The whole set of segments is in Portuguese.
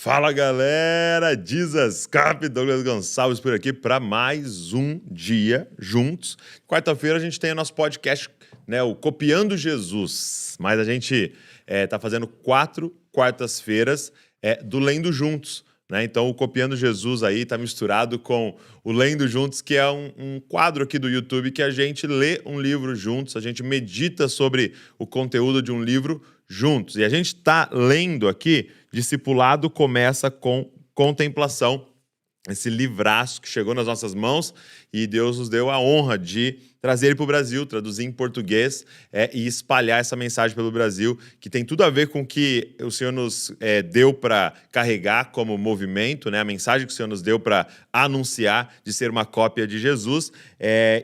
Fala galera, Jesus Cap, Douglas Gonçalves por aqui para mais um dia juntos. Quarta-feira a gente tem o nosso podcast, né, o Copiando Jesus, mas a gente tá fazendo 4 quartas-feiras do Lendo Juntos, né? Então o Copiando Jesus aí tá misturado com o Lendo Juntos, que é um quadro aqui do YouTube que a gente lê um livro juntos, a gente medita sobre o conteúdo de um livro juntos. E a gente está lendo aqui Discipulado Começa com Contemplação, esse livraço que chegou nas nossas mãos e Deus nos deu a honra de trazer ele para o Brasil, traduzir em português e espalhar essa mensagem pelo Brasil, que tem tudo a ver com o que o Senhor nos deu para carregar como movimento, né? A mensagem que o Senhor nos deu para anunciar, de ser uma cópia de Jesus,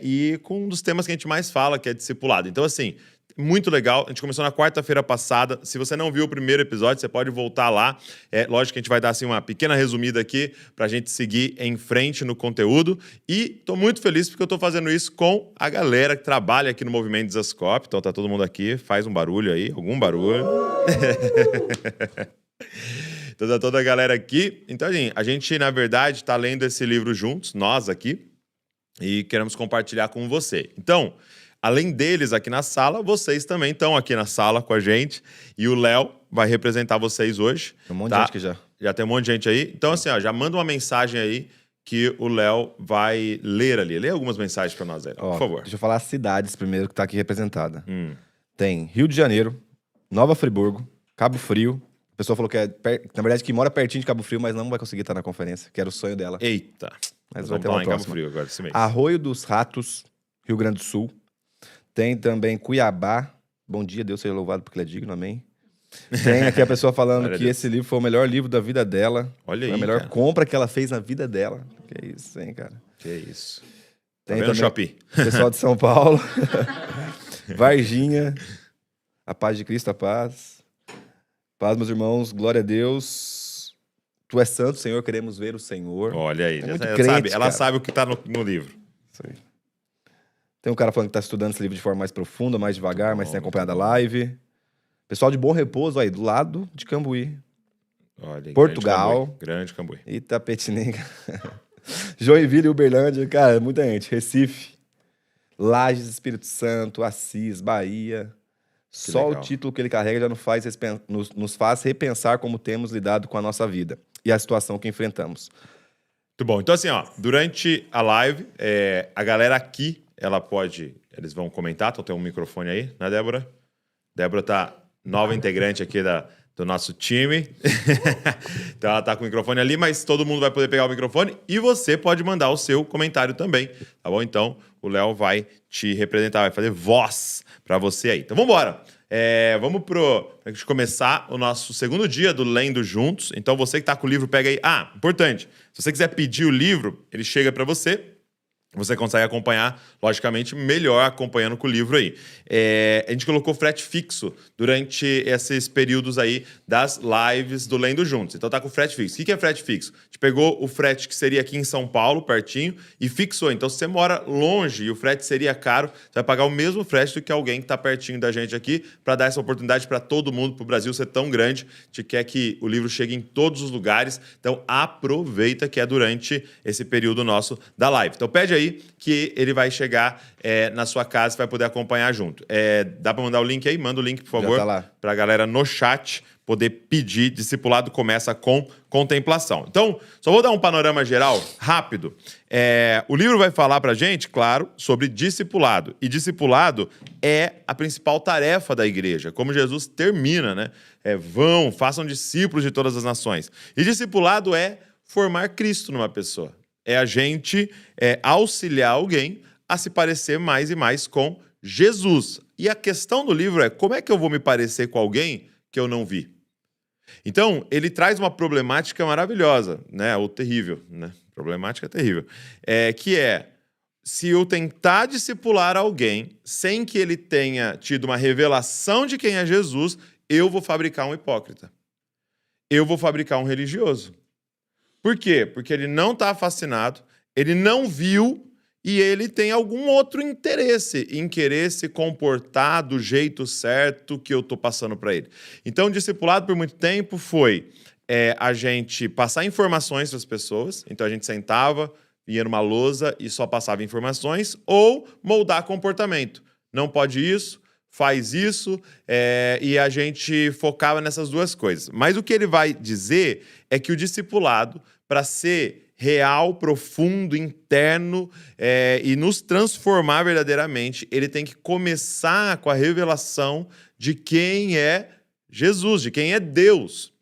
e com um dos temas que a gente mais fala, que é discipulado. Então, assim, muito legal. A gente começou na quarta-feira passada. Se você não viu o primeiro episódio, você pode voltar lá. Lógico que a gente vai dar assim, uma pequena resumida aqui para a gente seguir em frente no conteúdo. E estou muito feliz porque eu estou fazendo isso com a galera que trabalha aqui no Movimento Zascope. Então tá todo mundo aqui. Faz um barulho aí, algum barulho. Então tá toda a galera aqui. Então, a gente na verdade, está lendo esse livro juntos, nós aqui, e queremos compartilhar com você. Então, além deles aqui na sala, vocês também estão aqui na sala com a gente. E o Léo vai representar vocês hoje. Tem um monte de gente que já. Já tem um monte de gente aí. Então, assim, ó, já manda uma mensagem aí que o Léo vai ler ali. Lê algumas mensagens para nós aí, por favor. Deixa eu falar as cidades primeiro que tá aqui representada. Tem Rio de Janeiro, Nova Friburgo, Cabo Frio. A pessoa falou que na verdade, que mora pertinho de Cabo Frio, mas não vai conseguir estar na conferência, que era o sonho dela. Eita. Mas vai ter uma em próxima. Cabo Frio agora, esse mês. Arroio dos Ratos, Rio Grande do Sul. Tem também Cuiabá. Bom dia, Deus seja louvado porque ele é digno, amém. Tem aqui a pessoa falando que esse livro foi o melhor livro da vida dela. Olha aí, foi a melhor cara. compra que ela fez na vida dela. Que isso, hein, cara. Que isso. Tem Tá vendo, também Shopee? o pessoal de São Paulo. Varginha. A paz de Cristo, a paz. Paz, meus irmãos. Glória a Deus. Tu és santo, Senhor. Queremos ver o Senhor. Olha aí. É muito Ela crente, sabe, ela cara. sabe o que tá no livro. Isso aí. Tem um cara falando que tá estudando esse livro de forma mais profunda, mais devagar, mas tem acompanhado a live. Pessoal de Bom Repouso aí, do lado de Cambuí. Olha aí, Portugal. Grande Cambuí. Itapetininga. Joinville e Uberlândia. Cara, muita gente. Recife. Lages, Espírito Santo, Assis, Bahia. Só legal. o título que ele carrega já nos faz repensar como temos lidado com a nossa vida e a situação que enfrentamos. Muito bom. Então, assim, ó, durante a live, a galera aqui, eles vão comentar, então tem um microfone aí, né, Débora? Débora tá nova integrante aqui do nosso time. Então ela tá com o microfone ali, mas todo mundo vai poder pegar o microfone e você pode mandar o seu comentário também, tá bom? Então o Léo vai te representar, vai fazer voz para você aí. Então vamos embora. Vamos pra gente começar o nosso segundo dia do Lendo Juntos. Então você que tá com o livro, pega aí. Ah, importante, se você quiser pedir o livro, ele chega para você. Você consegue acompanhar, logicamente, melhor acompanhando com o livro aí. A gente colocou frete fixo durante esses períodos aí das lives do Lendo Juntos. Então tá com frete fixo. O que é frete fixo? A gente pegou o frete que seria aqui em São Paulo, pertinho, e fixou. Então se você mora longe e o frete seria caro, você vai pagar o mesmo frete do que alguém que está pertinho da gente aqui, para dar essa oportunidade para todo mundo, para o Brasil ser tão grande. A gente quer que o livro chegue em todos os lugares. Então aproveita que é durante esse período nosso da live. Então pede aí que ele vai chegar na sua casa e vai poder acompanhar junto. Dá para mandar o link aí? Manda o link, por favor, para a galera no chat poder pedir. Discipulado começa com contemplação. Então, só vou dar um panorama geral rápido. O livro vai falar para a gente, claro, sobre discipulado. E discipulado é a principal tarefa da igreja, como Jesus termina, né? Vão, façam discípulos de todas as nações. E discipulado é formar Cristo numa pessoa. É a gente auxiliar alguém a se parecer mais e mais com Jesus. E a questão do livro é, como é que eu vou me parecer com alguém que eu não vi? Então, ele traz uma problemática maravilhosa, né? Ou terrível, né? Problemática terrível. Que é, se eu tentar discipular alguém sem que ele tenha tido uma revelação de quem é Jesus, eu vou fabricar um hipócrita. Eu vou fabricar um religioso. Por quê? Porque ele não está fascinado, ele não viu e ele tem algum outro interesse em querer se comportar do jeito certo que eu estou passando para ele. Então, o discipulado por muito tempo foi a gente passar informações para as pessoas. Então, a gente sentava, ia numa lousa e só passava informações. Ou moldar comportamento. Não pode isso, faz isso. E a gente focava nessas duas coisas. Mas o que ele vai dizer é que o discipulado, para ser real, profundo, interno e nos transformar verdadeiramente, ele tem que começar com a revelação de quem é Jesus, de quem é Deus.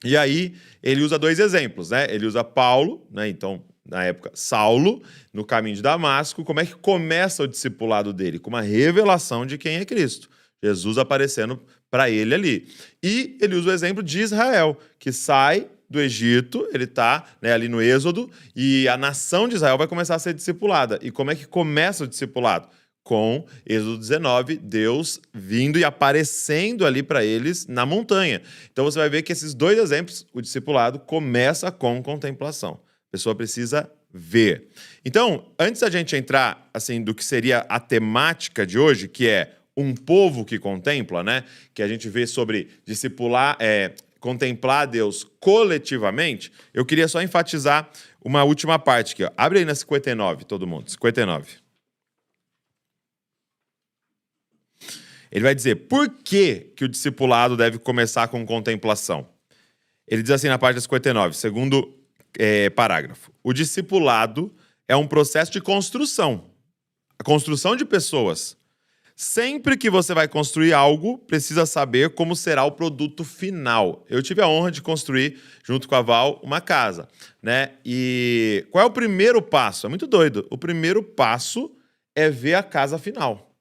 E aí ele usa dois exemplos, né? Ele usa Paulo, né? Então, na época, Saulo, no caminho de Damasco. Como é que começa o discipulado dele? Com uma revelação de quem é Cristo. Jesus aparecendo para ele ali. E ele usa o exemplo de Israel, que sai do Egito, ele está, né, ali no Êxodo, e a nação de Israel vai começar a ser discipulada. E como é que começa o discipulado? Com Êxodo 19, Deus vindo e aparecendo ali para eles na montanha. Então você vai ver que esses dois exemplos, o discipulado começa com contemplação. A pessoa precisa ver. Então, antes da gente entrar assim do que seria a temática de hoje, que é um povo que contempla, né? Que a gente vê sobre discipular, contemplar Deus coletivamente, eu queria só enfatizar uma última parte aqui. Ó. Abre aí na 59, todo mundo. 59. Ele vai dizer por que o discipulado deve começar com contemplação. Ele diz assim na página 59, segundo parágrafo. O discipulado é um processo de construção. A construção de pessoas. Sempre que você vai construir algo, precisa saber como será o produto final. Eu tive a honra de construir, junto com a Val, uma casa, né? E qual é o primeiro passo? É muito doido. O primeiro passo é ver a casa final.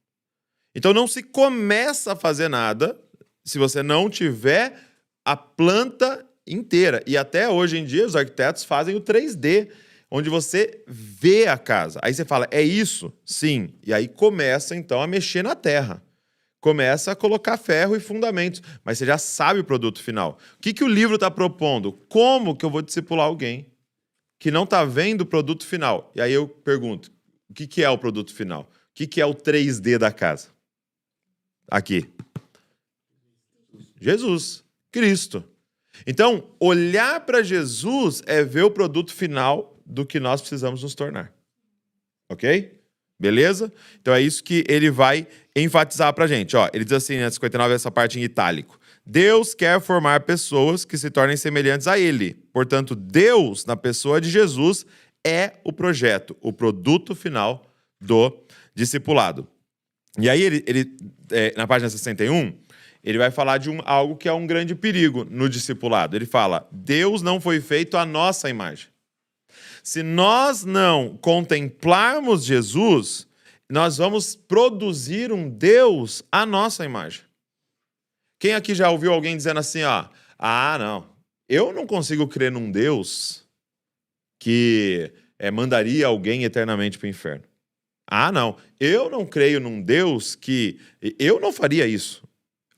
Então não se começa a fazer nada se você não tiver a planta inteira. E até hoje em dia os arquitetos fazem o 3D, onde você vê a casa. Aí você fala, é isso? Sim. E aí começa, então, a mexer na terra. Começa a colocar ferro e fundamentos. Mas você já sabe o produto final. O que o livro está propondo? Como que eu vou discipular alguém que não está vendo o produto final? E aí eu pergunto, o que é o produto final? O que é o 3D da casa? Aqui. Jesus. Cristo. Então, olhar para Jesus é ver o produto final do que nós precisamos nos tornar. Ok? Beleza? Então é isso que ele vai enfatizar pra gente. Ó, ele diz assim, na 59, essa parte em itálico. Deus quer formar pessoas que se tornem semelhantes a ele. Portanto, Deus, na pessoa de Jesus, é o projeto, o produto final do discipulado. E aí, ele na página 61, ele vai falar de algo que é um grande perigo no discipulado. Ele fala, Deus não foi feito à nossa imagem. Se nós não contemplarmos Jesus, nós vamos produzir um Deus à nossa imagem. Quem aqui já ouviu alguém dizendo assim, ó, não, eu não consigo crer num Deus que mandaria alguém eternamente para o inferno. Não, eu não creio num Deus que... Eu não faria isso.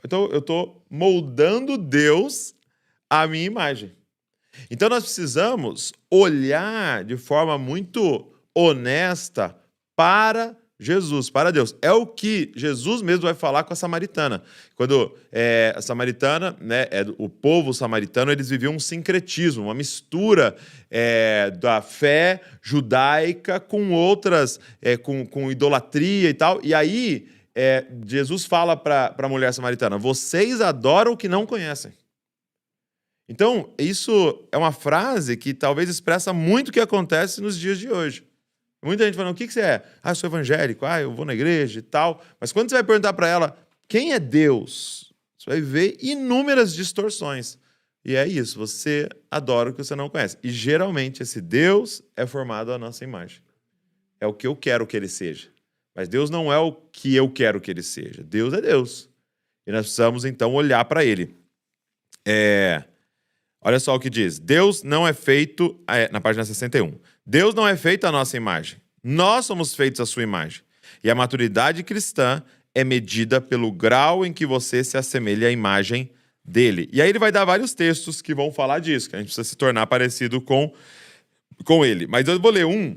Então, eu estou moldando Deus à minha imagem. Então, nós precisamos olhar de forma muito honesta para Jesus, para Deus. É o que Jesus mesmo vai falar com a samaritana. Quando a samaritana, né, o povo samaritano, eles viviam um sincretismo, uma mistura da fé judaica com outras, com idolatria e tal. E aí, Jesus fala para a mulher samaritana, vocês adoram o que não conhecem. Então, isso é uma frase que talvez expressa muito o que acontece nos dias de hoje. Muita gente falando, o que você é? Eu sou evangélico, eu vou na igreja e tal. Mas quando você vai perguntar para ela, quem é Deus? Você vai ver inúmeras distorções. E é isso, você adora o que você não conhece. E geralmente esse Deus é formado à nossa imagem. É o que eu quero que ele seja. Mas Deus não é o que eu quero que ele seja. Deus é Deus. E nós precisamos, então, olhar para ele. Olha só o que diz. Deus não é feito... na página 61. Deus não é feito à nossa imagem. Nós somos feitos à sua imagem. E a maturidade cristã é medida pelo grau em que você se assemelha à imagem dele. E aí ele vai dar vários textos que vão falar disso, que a gente precisa se tornar parecido com ele. Mas eu vou ler um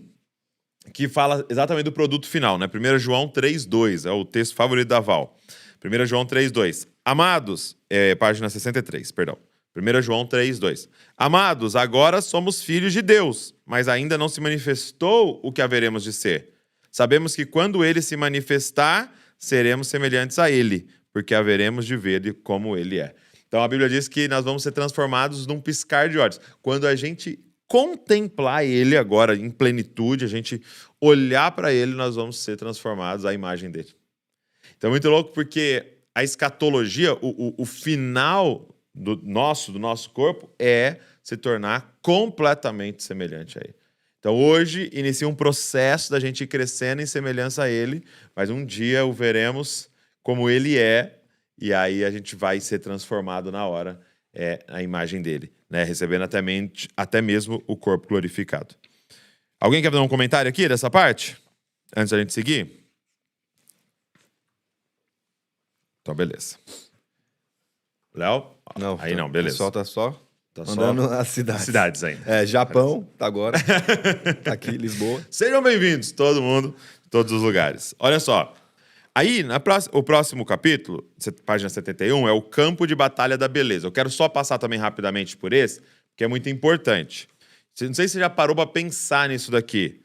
que fala exatamente do produto final, né? 1 João 3,2, é o texto favorito da Val. 1 João 3,2. Amados, página 63, perdão. 1 João 3:2. Amados, agora somos filhos de Deus, mas ainda não se manifestou o que haveremos de ser. Sabemos que quando ele se manifestar, seremos semelhantes a ele, porque haveremos de ver como ele é. Então a Bíblia diz que nós vamos ser transformados num piscar de olhos. Quando a gente contemplar ele agora em plenitude, a gente olhar para ele, nós vamos ser transformados à imagem dele. Então é muito louco porque a escatologia, o final do nosso corpo é se tornar completamente semelhante a ele. Então hoje inicia um processo da gente ir crescendo em semelhança a ele, mas um dia o veremos como ele é, e aí a gente vai ser transformado na hora a imagem dele, né? Recebendo até mesmo o corpo glorificado. Alguém quer fazer um comentário aqui dessa parte? Antes da gente seguir? Então, beleza. Léo? Não, aí não, beleza. O pessoal tá só mandando as cidades. Cidades ainda. Japão, tá agora. Tá aqui, Lisboa. Sejam bem-vindos, todo mundo, todos os lugares. Olha só. Aí, o próximo capítulo, página 71, é o campo de batalha da beleza. Eu quero só passar também rapidamente por esse, que é muito importante. Não sei se você já parou para pensar nisso daqui.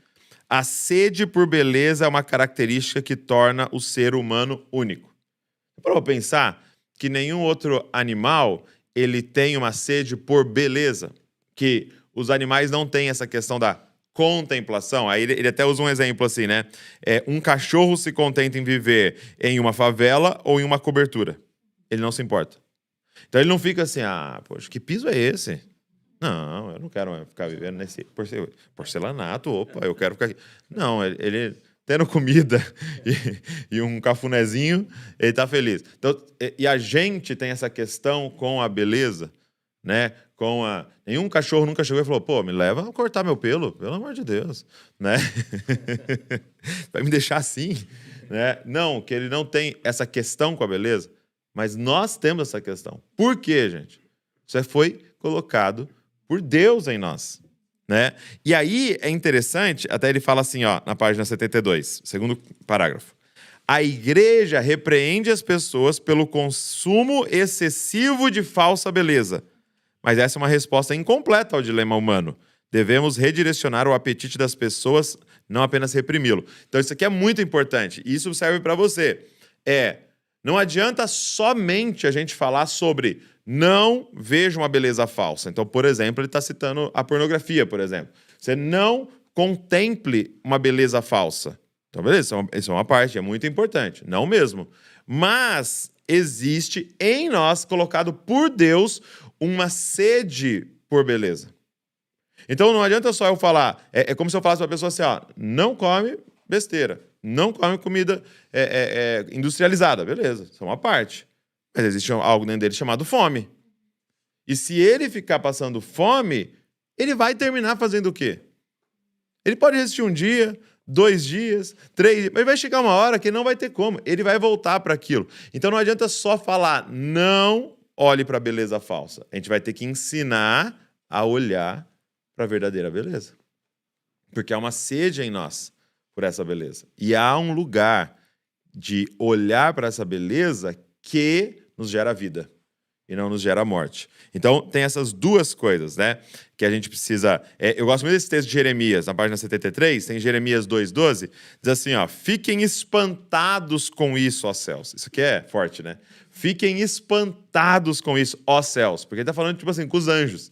A sede por beleza é uma característica que torna o ser humano único. Parou para pensar que nenhum outro animal ele tem uma sede por beleza, que os animais não têm essa questão da contemplação. Aí ele até usa um exemplo assim, né? Um cachorro se contenta em viver em uma favela ou em uma cobertura. Ele não se importa. Então ele não fica assim, poxa, que piso é esse? Não, eu não quero ficar vivendo nesse porcelanato, opa, eu quero ficar aqui. Não, ele tendo comida e um cafunézinho, ele tá feliz. Então, e a gente tem essa questão com a beleza, né? Nenhum cachorro nunca chegou e falou, pô, me leva a cortar meu pelo amor de Deus, né? Vai me deixar assim, né? Não, que ele não tem essa questão com a beleza, mas nós temos essa questão. Por quê, gente? Isso foi colocado por Deus em nós, né? E aí é interessante, até ele fala assim, ó, na página 72, segundo parágrafo. A igreja repreende as pessoas pelo consumo excessivo de falsa beleza. Mas essa é uma resposta incompleta ao dilema humano. Devemos redirecionar o apetite das pessoas, não apenas reprimi-lo. Então isso aqui é muito importante. E isso serve para você. Não adianta somente a gente falar sobre não veja uma beleza falsa. Então, por exemplo, ele está citando a pornografia, por exemplo. Você não contemple uma beleza falsa. Então, beleza, isso é uma parte, é muito importante. Não mesmo. Mas existe em nós, colocado por Deus, uma sede por beleza. Então, não adianta só eu falar. É como se eu falasse para a pessoa assim, ó, não come besteira. Não come comida industrializada. Beleza, isso é uma parte. Mas existe algo dentro dele chamado fome. E se ele ficar passando fome, ele vai terminar fazendo o quê? Ele pode resistir um dia, 2 dias, 3 dias, mas vai chegar uma hora que não vai ter como. Ele vai voltar para aquilo. Então não adianta só falar, não olhe para a beleza falsa. A gente vai ter que ensinar a olhar para a verdadeira beleza. Porque há uma sede em nós por essa beleza. E há um lugar de olhar para essa beleza que nos gera vida e não nos gera morte. Então, tem essas duas coisas, né? Que a gente precisa... eu gosto muito desse texto de Jeremias, na página 73, tem Jeremias 2,12, diz assim, ó, fiquem espantados com isso, ó céus. Isso aqui é forte, né? Fiquem espantados com isso, ó céus. Porque ele tá falando, tipo assim, com os anjos.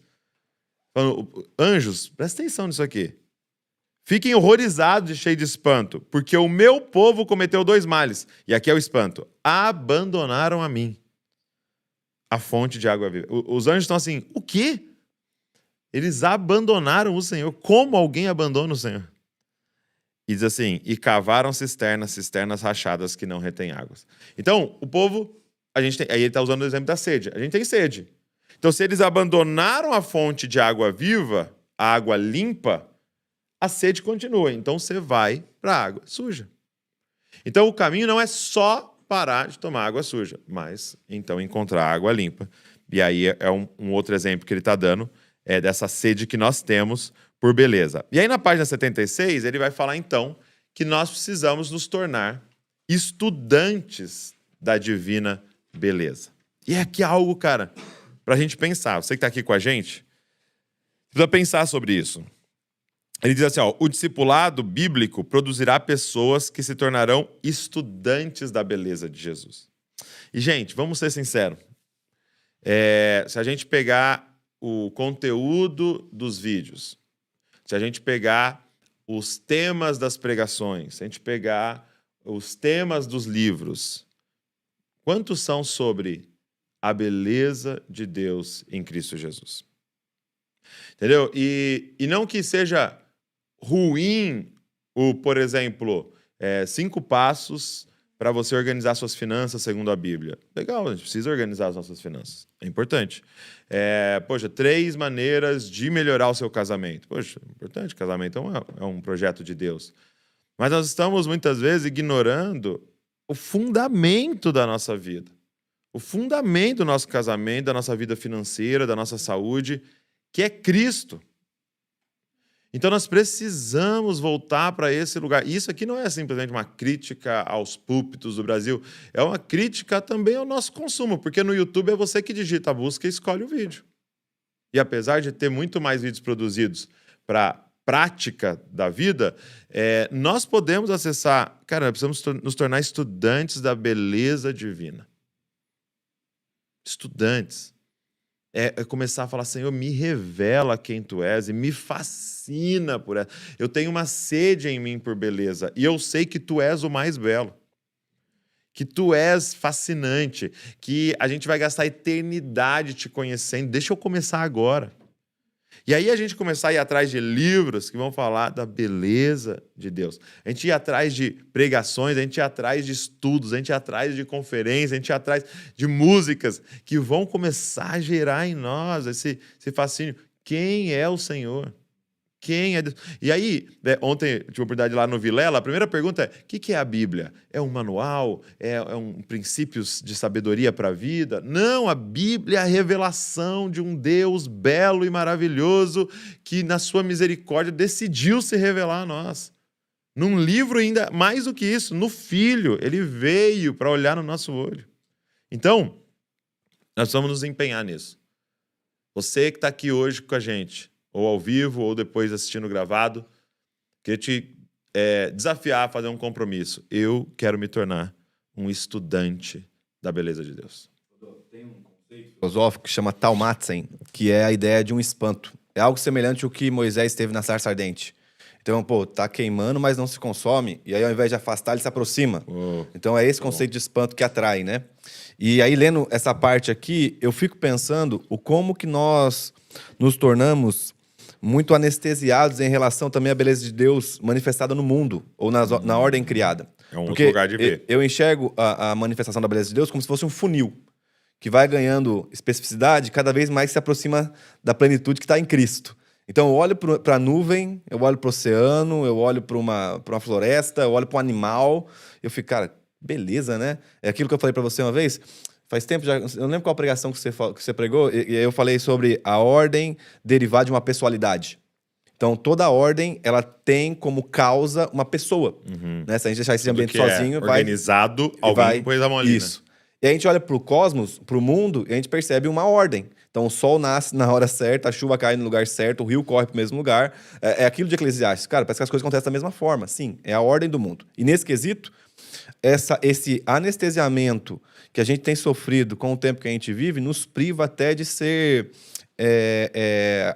Falando, anjos, presta atenção nisso aqui. Fiquem horrorizados e cheios de espanto, porque o meu povo cometeu 2 males. E aqui é o espanto. Abandonaram a mim, a fonte de água viva. Os anjos estão assim, o quê? Eles abandonaram o Senhor. Como alguém abandona o Senhor? E diz assim, e cavaram cisternas rachadas que não retêm águas. Então, o povo, aí ele está usando o exemplo da sede. A gente tem sede. Então, se eles abandonaram a fonte de água viva, a água limpa, a sede continua. Então, você vai para a água suja. Então, o caminho não é só parar de tomar água suja, mas, então, encontrar água limpa. E aí é um outro exemplo que ele está dando, dessa sede que nós temos por beleza. E aí, na página 76, ele vai falar, então, que nós precisamos nos tornar estudantes da divina beleza. E é aqui algo, cara, para a gente pensar. Você que está aqui com a gente, precisa pensar sobre isso. Ele diz assim, ó, o discipulado bíblico produzirá pessoas que se tornarão estudantes da beleza de Jesus. E, gente, vamos ser sinceros. Se a gente pegar o conteúdo dos vídeos, se a gente pegar os temas das pregações, se a gente pegar os temas dos livros, quantos são sobre a beleza de Deus em Cristo Jesus? Entendeu? E não que seja ruim por exemplo, 5 passos para você organizar suas finanças segundo a Bíblia. Legal, a gente precisa organizar as nossas finanças. É importante. 3 maneiras de melhorar o seu casamento. Poxa, é importante. Casamento é um projeto de Deus. Mas nós estamos, muitas vezes, ignorando o fundamento da nossa vida. O fundamento do nosso casamento, da nossa vida financeira, da nossa saúde, que é Cristo. Então nós precisamos voltar para esse lugar. Isso aqui não é simplesmente uma crítica aos púlpitos do Brasil, é uma crítica também ao nosso consumo, porque no YouTube é você que digita a busca e escolhe o vídeo. E apesar de ter muito mais vídeos produzidos para prática da vida, nós podemos acessar... Cara, nós precisamos nos tornar estudantes da beleza divina. Estudantes. Começar a falar, Senhor, me revela quem Tu és e me fascina por ela. Eu tenho uma sede em mim por beleza e eu sei que Tu és o mais belo, que Tu és fascinante, que a gente vai gastar a eternidade Te conhecendo. Deixa eu começar agora. E aí a gente começar a ir atrás de livros que vão falar da beleza de Deus. A gente ir atrás de pregações, a gente ir atrás de estudos, a gente ir atrás de conferências, a gente ir atrás de músicas que vão começar a gerar em nós esse fascínio. Quem é o Senhor? Quem é Deus? E aí, ontem eu tive a oportunidade lá no Vilela, a primeira pergunta é, o que é a Bíblia? É um manual? É um princípios de sabedoria para a vida? Não, a Bíblia é a revelação de um Deus belo e maravilhoso que, na sua misericórdia, decidiu se revelar a nós. Num livro ainda mais do que isso, no Filho, ele veio para olhar no nosso olho. Então, nós vamos nos empenhar nisso. Você que está aqui hoje com a gente, ou ao vivo, ou depois assistindo gravado, queria te desafiar a fazer um compromisso. Eu quero me tornar um estudante da beleza de Deus. Tem um conceito filosófico que chama taumatzen, que é a ideia de um espanto. É algo semelhante ao que Moisés teve na sarça ardente. Então, tá queimando, mas não se consome, e aí ao invés de afastar, ele se aproxima. Então é esse conceito de espanto que atrai, né? E aí, lendo essa parte aqui, eu fico pensando como que nós nos tornamos muito anestesiados em relação também à beleza de Deus manifestada no mundo, ou na ordem criada. É um outro lugar de ver. Eu enxergo a manifestação da beleza de Deus como se fosse um funil, que vai ganhando especificidade cada vez mais se aproxima da plenitude que está em Cristo. Então eu olho para a nuvem, eu olho para o oceano, eu olho para uma floresta, eu olho para um animal, eu fico, cara, beleza, né? É aquilo que eu falei para você uma vez... Faz tempo já, eu não lembro qual pregação que você pregou, e eu falei sobre a ordem derivada de uma pessoalidade. Então, toda ordem, ela tem como causa uma pessoa. Né? Se a gente deixar esse ambiente sozinho, organizado, alguém pôs a mão ali. Isso. Né? E a gente olha para o cosmos, para o mundo, e a gente percebe uma ordem. Então, o sol nasce na hora certa, a chuva cai no lugar certo, o rio corre para o mesmo lugar. É aquilo de Eclesiastes. Cara, parece que as coisas acontecem da mesma forma. Sim, é a ordem do mundo. E nesse quesito, esse anestesiamento que a gente tem sofrido com o tempo que a gente vive nos priva até de ser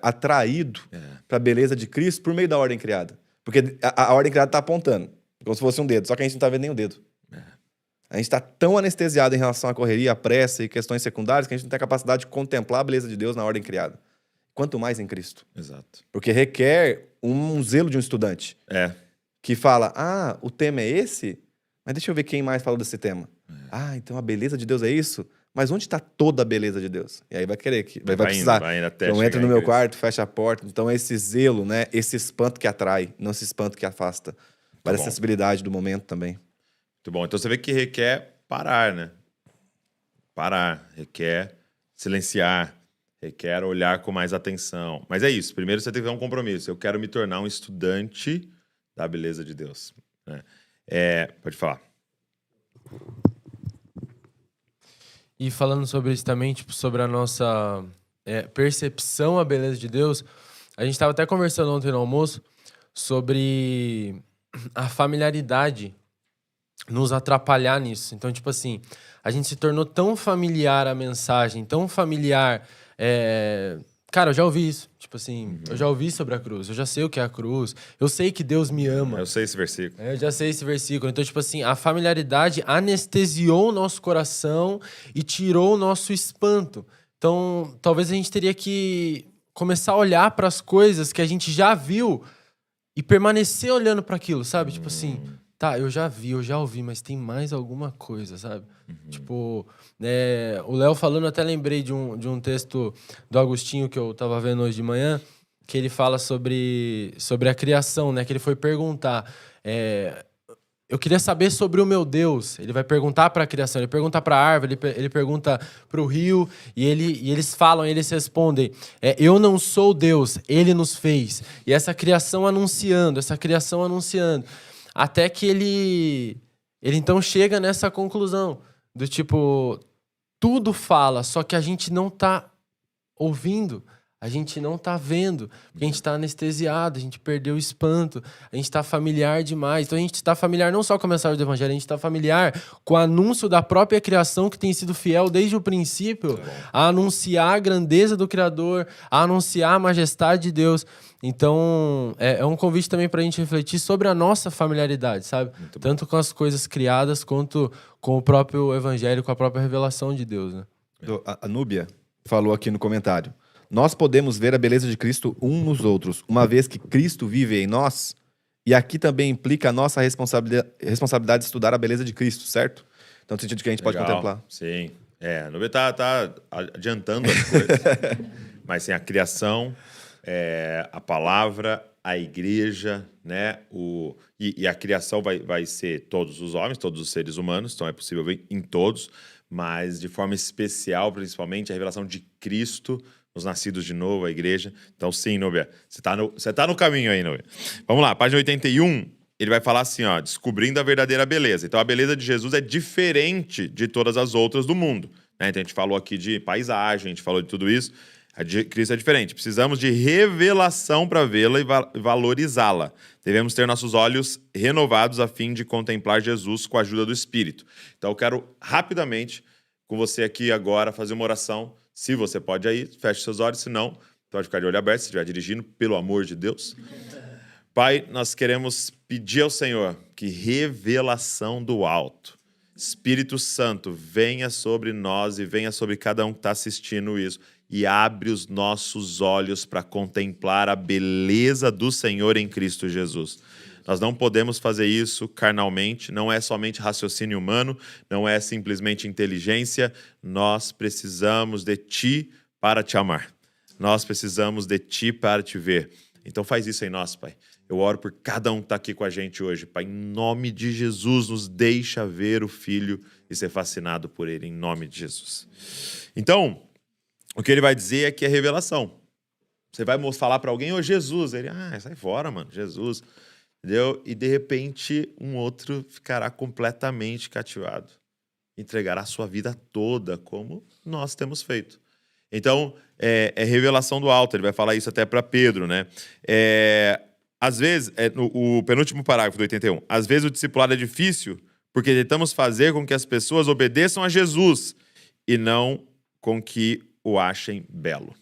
atraído para a beleza de Cristo por meio da ordem criada. Porque a ordem criada está apontando, como se fosse um dedo, só que a gente não está vendo nem o dedo. A gente está tão anestesiado em relação à correria, à pressa e questões secundárias que a gente não tem a capacidade de contemplar a beleza de Deus na ordem criada. Quanto mais em Cristo. Exato. Porque requer um zelo de um estudante. Que fala, o tema é esse? Mas deixa eu ver quem mais falou desse tema. Então a beleza de Deus é isso? Mas onde está toda a beleza de Deus? E aí vai querer que vai precisar. Então entra no meu quarto, fecha a porta. Então esse zelo, né? Esse espanto que atrai, não esse espanto que afasta. Para a sensibilidade do momento também. Muito bom. Então você vê que requer parar, né? Parar. Requer silenciar. Requer olhar com mais atenção. Mas é isso. Primeiro você tem que ter um compromisso. Eu quero me tornar um estudante da beleza de Deus. Né? Pode falar. E falando sobre isso também, tipo, sobre a nossa percepção à beleza de Deus, a gente estava até conversando ontem no almoço sobre a familiaridade nos atrapalhar nisso. Então, tipo assim, a gente se tornou tão familiar a mensagem, tão familiar. Cara, eu já ouvi isso. Tipo assim, eu já ouvi sobre a cruz, eu já sei o que é a cruz, eu sei que Deus me ama. Eu sei esse versículo. Eu já sei esse versículo. Então, tipo assim, a familiaridade anestesiou o nosso coração e tirou o nosso espanto. Então, talvez a gente teria que começar a olhar para as coisas que a gente já viu e permanecer olhando para aquilo, sabe? Tipo assim, tá, eu já vi, eu já ouvi, mas tem mais alguma coisa, sabe? Tipo, o Léo falando, eu até lembrei de um texto do Agostinho que eu tava vendo hoje de manhã, que ele fala sobre a criação, né? Que ele foi perguntar. Eu queria saber sobre o meu Deus. Ele vai perguntar para a criação, ele pergunta para a árvore, ele pergunta para o rio, e eles falam, eles respondem: eu não sou Deus, ele nos fez. E essa criação anunciando. Até que ele então chega nessa conclusão, do tipo, tudo fala, só que a gente não tá ouvindo, a gente não tá vendo, porque a gente tá anestesiado, a gente perdeu o espanto, a gente tá familiar demais. Então a gente tá familiar não só com a mensagem do evangelho, a gente tá familiar com o anúncio da própria criação que tem sido fiel desde o princípio a anunciar a grandeza do Criador, a anunciar a majestade de Deus. Então, é um convite também pra gente refletir sobre a nossa familiaridade, sabe? Tanto com as coisas criadas, quanto com o próprio evangelho, com a própria revelação de Deus, né? A Núbia falou aqui no comentário: nós podemos ver a beleza de Cristo um nos outros, uma vez que Cristo vive em nós, e aqui também implica a nossa responsabilidade de estudar a beleza de Cristo, certo? Então, no sentido que a gente pode contemplar. Sim. A Núbia tá adiantando as coisas. Mas sim, a criação, a palavra, a igreja, né? E a criação vai ser todos os homens, todos os seres humanos, então é possível ver em todos, mas de forma especial, principalmente, a revelação de Cristo, os nascidos de novo, a igreja. Então, sim, Núbia, você tá no caminho aí, Núbia. Vamos lá, página 81, ele vai falar assim, ó, descobrindo a verdadeira beleza. Então, a beleza de Jesus é diferente de todas as outras do mundo, né? Então, a gente falou aqui de paisagem, a gente falou de tudo isso. A de Cristo é diferente. Precisamos de revelação para vê-la e valorizá-la. Devemos ter nossos olhos renovados a fim de contemplar Jesus com a ajuda do Espírito. Então, eu quero rapidamente, com você aqui agora, fazer uma oração. Se você pode aí, feche seus olhos. Se não, pode ficar de olho aberto se estiver dirigindo, pelo amor de Deus. Pai, nós queremos pedir ao Senhor que revelação do alto. Espírito Santo, venha sobre nós e venha sobre cada um que está assistindo isso. E abre os nossos olhos para contemplar a beleza do Senhor em Cristo Jesus. Nós não podemos fazer isso carnalmente, não é somente raciocínio humano, não é simplesmente inteligência. Nós precisamos de Ti para te amar. Nós precisamos de Ti para te ver. Então faz isso em nós, Pai. Eu oro por cada um que está aqui com a gente hoje. Pai, em nome de Jesus, nos deixa ver o Filho e ser fascinado por Ele, em nome de Jesus. Então, o que ele vai dizer é que é revelação. Você vai falar para alguém, ô Jesus, ele, sai fora, mano, Jesus. Entendeu? E de repente, um outro ficará completamente cativado. Entregará a sua vida toda, como nós temos feito. Então, é revelação do alto. Ele vai falar isso até para Pedro, né? Às vezes, o penúltimo parágrafo do 81, às vezes o discipulado é difícil porque tentamos fazer com que as pessoas obedeçam a Jesus e não com que o achem belo.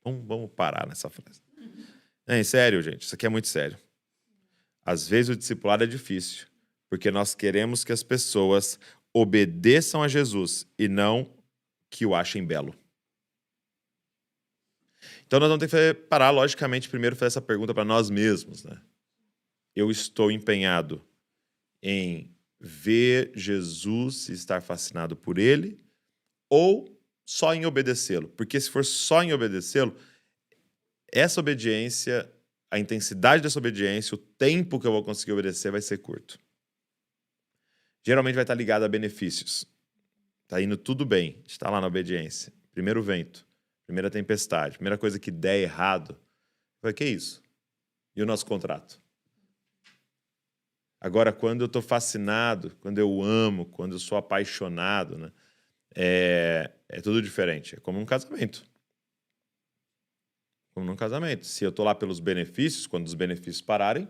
Vamos parar nessa frase. Sério, gente, isso aqui é muito sério. Às vezes o discipulado é difícil, porque nós queremos que as pessoas obedeçam a Jesus e não que o achem belo. Então nós vamos ter que parar, logicamente, primeiro fazer essa pergunta para nós mesmos, né? Eu estou empenhado em ver Jesus e estar fascinado por Ele, ou só em obedecê-lo? Porque se for só em obedecê-lo, essa obediência, a intensidade dessa obediência, o tempo que eu vou conseguir obedecer vai ser curto. Geralmente vai estar ligado a benefícios. Está indo tudo bem, está lá na obediência. Primeiro vento, primeira tempestade, primeira coisa que der errado. Que é isso? E o nosso contrato? Agora, quando eu estou fascinado, quando eu amo, quando eu sou apaixonado, né? É tudo diferente. É como um casamento. Como num casamento. Se eu tô lá pelos benefícios, quando os benefícios pararem,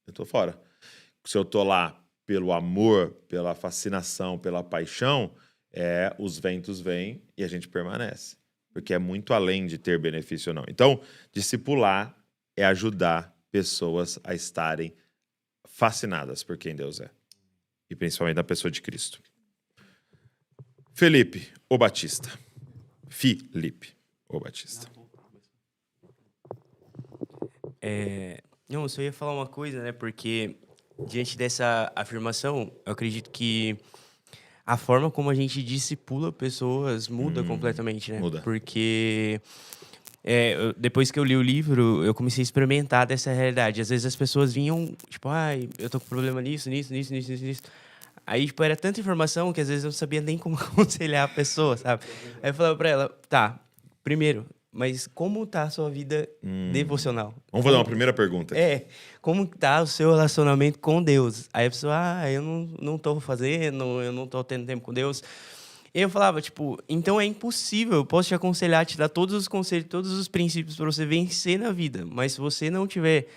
eu tô fora. Se eu tô lá pelo amor, pela fascinação, pela paixão, os ventos vêm e a gente permanece. Porque é muito além de ter benefício ou não. Então, discipular é ajudar pessoas a estarem fascinadas por quem Deus é. E principalmente na pessoa de Cristo. Felipe, o Batista. Filipe, o Batista. Não, eu só ia falar uma coisa, né? Porque diante dessa afirmação, eu acredito que a forma como a gente discipula pessoas muda completamente, né? Muda. Porque depois que eu li o livro, eu comecei a experimentar dessa realidade. Às vezes as pessoas vinham, tipo, eu tô com problema nisso. Aí, tipo, era tanta informação que às vezes eu não sabia nem como aconselhar a pessoa, sabe? Aí eu falava pra ela, tá, primeiro, mas como tá a sua vida devocional? Vamos fazer uma primeira pergunta aqui. Como tá o seu relacionamento com Deus? Aí a pessoa, eu não tô fazendo, eu não tô tendo tempo com Deus. E eu falava, tipo, então é impossível, eu posso te aconselhar, te dar todos os conselhos, todos os princípios para você vencer na vida, mas se você não tiver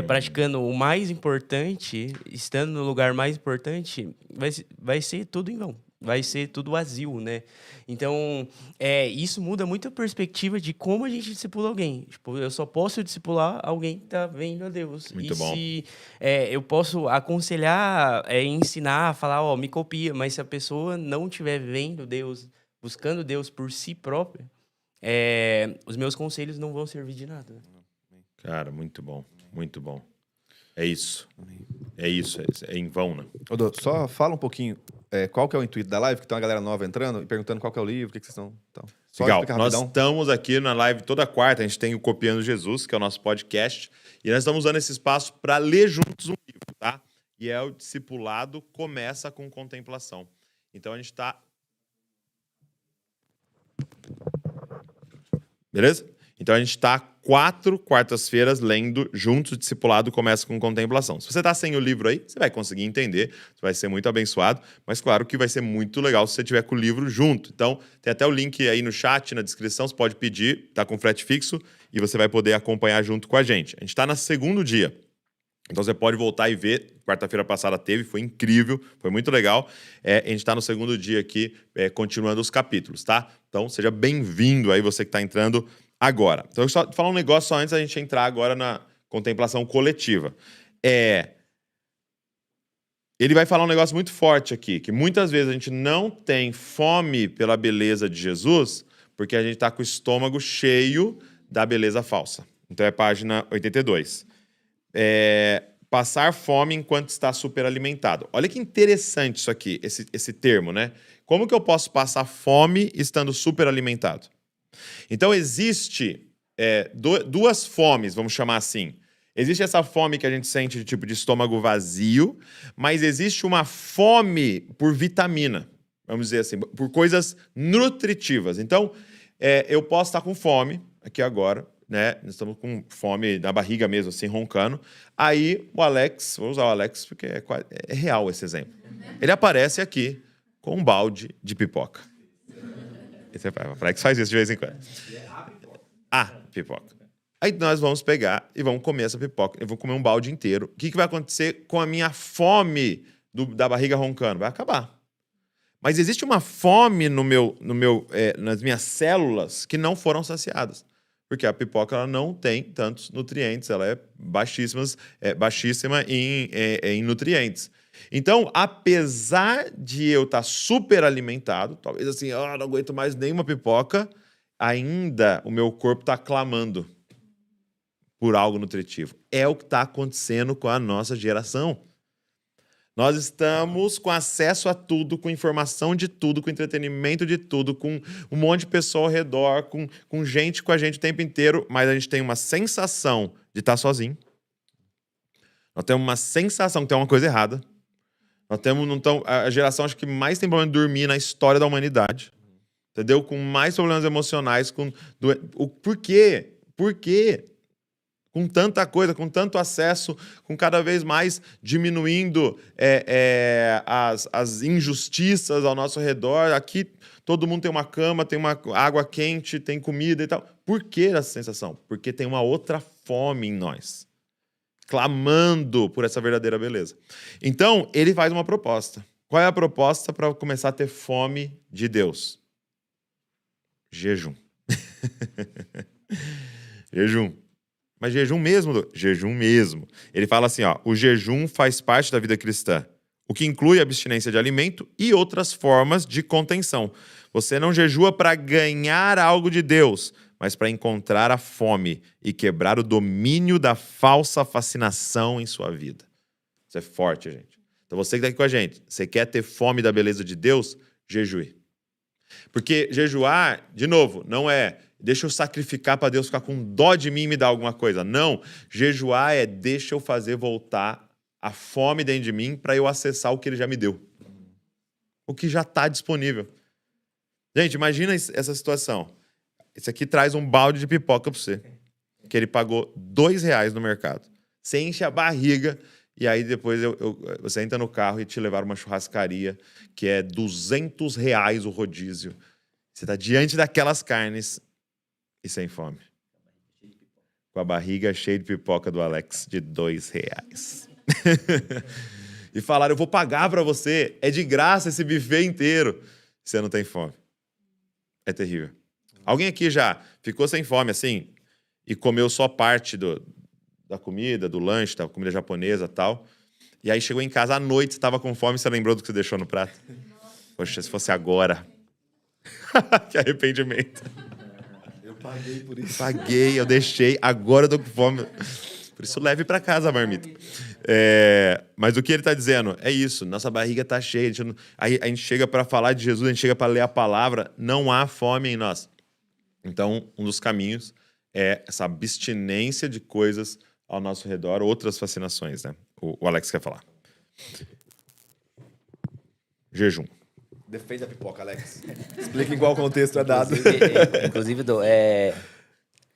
praticando o mais importante, estando no lugar mais importante, vai ser tudo em vão. Vai ser tudo vazio, né? Então, isso muda muito a perspectiva de como a gente discipula alguém. Tipo, eu só posso discipular alguém que tá vendo a Deus. Muito bom. Se eu posso aconselhar, ensinar, falar, me copia, mas se a pessoa não estiver vendo Deus, buscando Deus por si própria, os meus conselhos não vão servir de nada. Cara, muito bom. Muito bom. É isso. É isso. É em vão, né? Ô, Dô, só fala um pouquinho qual que é o intuito da live, que tem uma galera nova entrando e perguntando qual que é o livro, o que vocês estão... Então, só legal. explica Nós rapidão. estamos aqui na live toda quarta, a gente tem o Copiando Jesus, que é o nosso podcast, e nós estamos usando esse espaço para ler juntos um livro, tá? E o discipulado começa com contemplação. Então a gente está... Beleza? Então a gente está 4 quartas-feiras lendo juntos, o discipulado começa com contemplação. Se você está sem o livro aí, você vai conseguir entender, você vai ser muito abençoado, mas claro que vai ser muito legal se você tiver com o livro junto. Então tem até o link aí no chat, na descrição, você pode pedir, tá com frete fixo, e você vai poder acompanhar junto com a gente. A gente está no segundo dia. Então você pode voltar e ver. Quarta-feira passada teve, foi incrível, foi muito legal. A gente está no segundo dia aqui, continuando os capítulos, tá? Então seja bem-vindo aí, você que está entrando agora. Então eu só falar um negócio só antes da gente entrar agora na contemplação coletiva. Ele vai falar um negócio muito forte aqui, que muitas vezes a gente não tem fome pela beleza de Jesus, porque a gente está com o estômago cheio da beleza falsa. Então é página 82. Passar fome enquanto está superalimentado. Olha que interessante isso aqui, esse termo, né? Como que eu posso passar fome estando superalimentado? Então existe duas fomes, vamos chamar assim. Existe essa fome que a gente sente de tipo de estômago vazio, mas existe uma fome por vitamina, vamos dizer assim, por coisas nutritivas. Então, eu posso estar com fome aqui agora, né? Nós estamos com fome na barriga mesmo, assim, roncando. Aí o Alex, vou usar o Alex porque é real esse exemplo. Ele aparece aqui com um balde de pipoca. O Alex faz isso de vez em quando. Pipoca. Aí nós vamos pegar e vamos comer essa pipoca. Eu vou comer um balde inteiro. O que vai acontecer com a minha fome da barriga roncando? Vai acabar. Mas existe uma fome nas minhas células que não foram saciadas. Porque a pipoca ela não tem tantos nutrientes, ela é baixíssima em nutrientes. Então, apesar de eu estar super alimentado, talvez assim, não aguento mais nenhuma pipoca, ainda o meu corpo está clamando por algo nutritivo. É o que está acontecendo com a nossa geração. Nós estamos com acesso a tudo, com informação de tudo, com entretenimento de tudo, com um monte de pessoa ao redor, com gente com a gente o tempo inteiro, mas a gente tem uma sensação de estar sozinho. Nós temos uma sensação que tem uma coisa errada. Nós temos a geração acho que mais tem problema de dormir na história da humanidade. Entendeu? Com mais problemas emocionais. Por quê? Por quê? Com tanta coisa, com tanto acesso, com cada vez mais diminuindo as injustiças ao nosso redor. Aqui todo mundo tem uma cama, tem uma água quente, tem comida e tal. Por que essa sensação? Porque tem uma outra fome em nós, clamando por essa verdadeira beleza. Então, ele faz uma proposta. Qual é a proposta para começar a ter fome de Deus? Jejum. Jejum. Mas jejum mesmo? Jejum mesmo. Ele fala assim, ó, o jejum faz parte da vida cristã, o que inclui a abstinência de alimento e outras formas de contenção. Você não jejua para ganhar algo de Deus, mas para encontrar a fome e quebrar o domínio da falsa fascinação em sua vida. Isso é forte, gente. Então você que está aqui com a gente, você quer ter fome da beleza de Deus? Jejue. Porque jejuar, de novo, não é deixa eu sacrificar para Deus ficar com dó de mim e me dar alguma coisa. Não. Jejuar é deixa eu fazer voltar a fome dentro de mim para eu acessar o que ele já me deu. O que já está disponível. Gente, imagina essa situação. Esse aqui traz um balde de pipoca para você, que ele pagou R$2 no mercado. Você enche a barriga e aí depois você entra no carro e te levar uma churrascaria que é R$200 o rodízio. Você está diante daquelas carnes e sem fome. Com a barriga cheia de pipoca do Alex de R$2. E falaram, eu vou pagar para você. É de graça esse buffet inteiro. Você não tem fome. É terrível. Alguém aqui já ficou sem fome assim e comeu só parte da comida, do lanche, da comida japonesa e tal. E aí chegou em casa à noite, estava com fome e você lembrou do que você deixou no prato? Poxa, se fosse agora. Que arrependimento. Eu paguei por isso. Paguei, eu deixei, agora eu tô com fome. Por isso leve para casa a marmita. Mas o que ele está dizendo é isso, nossa barriga está cheia. A gente chega para falar de Jesus, a gente chega para ler a palavra, não há fome em nós. Então, um dos caminhos é essa abstinência de coisas ao nosso redor, outras fascinações, né? O Alex quer falar. Jejum. Defenda a pipoca, Alex. Explica em qual contexto é dado. Inclusive,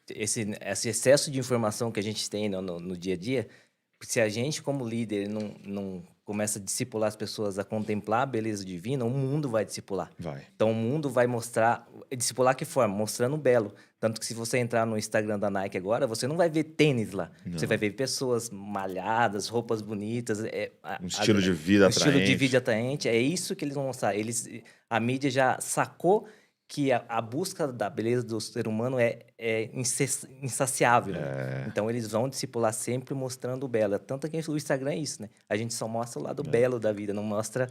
esse excesso de informação que a gente tem no dia a dia, se a gente, como líder, não começa a discipular as pessoas a contemplar a beleza divina, o mundo vai discipular. Vai. Então, o mundo vai mostrar... Discipular que forma? Mostrando o belo. Tanto que se você entrar no Instagram da Nike agora, você não vai ver tênis lá. Não. Você vai ver pessoas malhadas, roupas bonitas. Um estilo de vida atraente. Estilo de vida atraente. É isso que eles vão mostrar. A mídia já sacou que a busca da beleza do ser humano é insaciável. Né? Então, eles vão discipular sempre mostrando o belo. Tanto que o Instagram é isso, né? A gente só mostra o lado belo da vida, não mostra